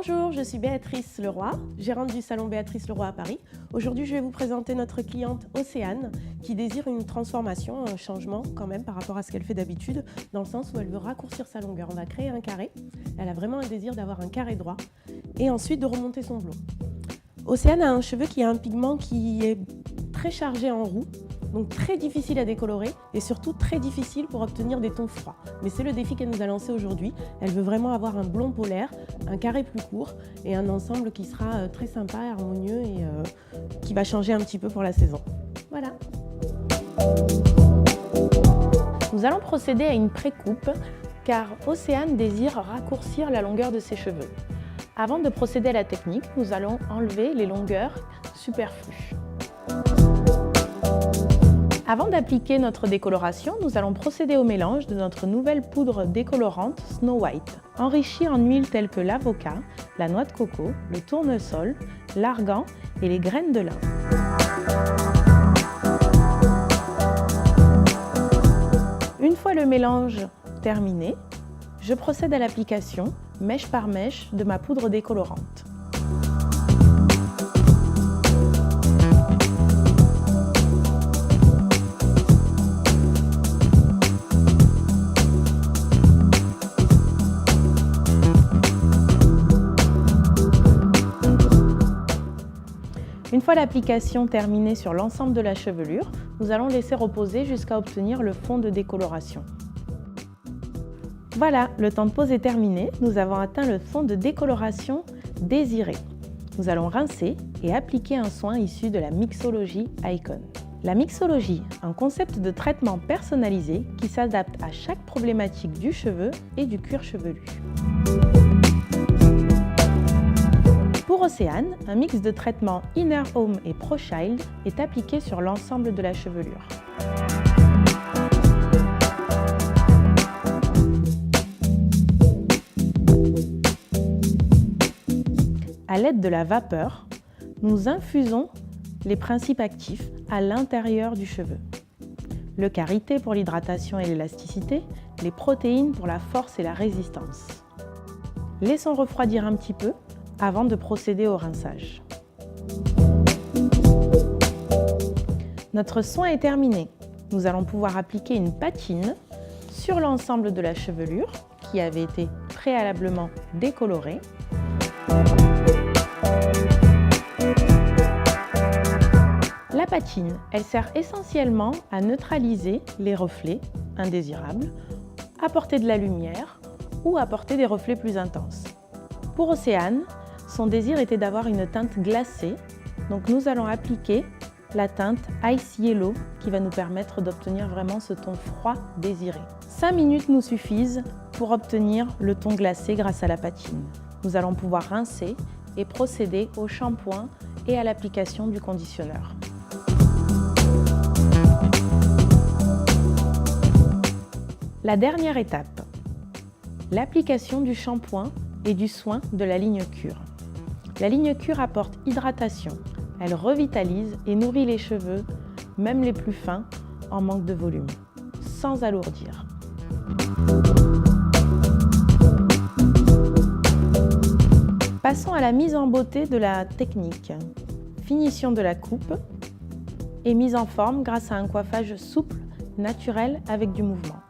Bonjour, je suis Béatrice Leroy, gérante du salon Béatrice Leroy à Paris. Aujourd'hui, je vais vous présenter notre cliente Océane qui désire une transformation, un changement quand même par rapport à ce qu'elle fait d'habitude, dans le sens où elle veut raccourcir sa longueur. On va créer un carré, elle a vraiment un désir d'avoir un carré droit et ensuite de remonter son blond. Océane a un cheveu qui a un pigment qui est très chargé en roux, donc très difficile à décolorer et surtout très difficile pour obtenir des tons froids. Mais c'est le défi qu'elle nous a lancé aujourd'hui. Elle veut vraiment avoir un blond polaire, un carré plus court et un ensemble qui sera très sympa, harmonieux et qui va changer un petit peu pour la saison. Voilà. Nous allons procéder à une pré-coupe car Océane désire raccourcir la longueur de ses cheveux. Avant de procéder à la technique, nous allons enlever les longueurs superflues. Avant d'appliquer notre décoloration, nous allons procéder au mélange de notre nouvelle poudre décolorante Snow White, enrichie en huiles telles que l'avocat, la noix de coco, le tournesol, l'argan et les graines de lin. Une fois le mélange terminé, je procède à l'application, mèche par mèche, de ma poudre décolorante. Une fois l'application terminée sur l'ensemble de la chevelure, nous allons laisser reposer jusqu'à obtenir le fond de décoloration. Voilà, le temps de pause est terminé, nous avons atteint le fond de décoloration désiré. Nous allons rincer et appliquer un soin issu de la mixologie Icon. La mixologie, un concept de traitement personnalisé qui s'adapte à chaque problématique du cheveu et du cuir chevelu. Pour Océane, un mix de traitements Inner Home et ProChild est appliqué sur l'ensemble de la chevelure. À l'aide de la vapeur, nous infusons les principes actifs à l'intérieur du cheveu. Le karité pour l'hydratation et l'élasticité, les protéines pour la force et la résistance. Laissons refroidir un petit peu avant de procéder au rinçage. Notre soin est terminé. Nous allons pouvoir appliquer une patine sur l'ensemble de la chevelure qui avait été préalablement décolorée. La patine, elle sert essentiellement à neutraliser les reflets indésirables, apporter de la lumière ou apporter des reflets plus intenses. Pour Océane, son désir était d'avoir une teinte glacée, donc nous allons appliquer la teinte Ice Yellow qui va nous permettre d'obtenir vraiment ce ton froid désiré. 5 minutes nous suffisent pour obtenir le ton glacé grâce à la patine. Nous allons pouvoir rincer et procéder au shampoing et à l'application du conditionneur. La dernière étape, l'application du shampoing et du soin de la ligne cure. La ligne cure apporte hydratation, elle revitalise et nourrit les cheveux, même les plus fins, en manque de volume, sans alourdir. Passons à la mise en beauté de la technique. Finition de la coupe et mise en forme grâce à un coiffage souple, naturel avec du mouvement.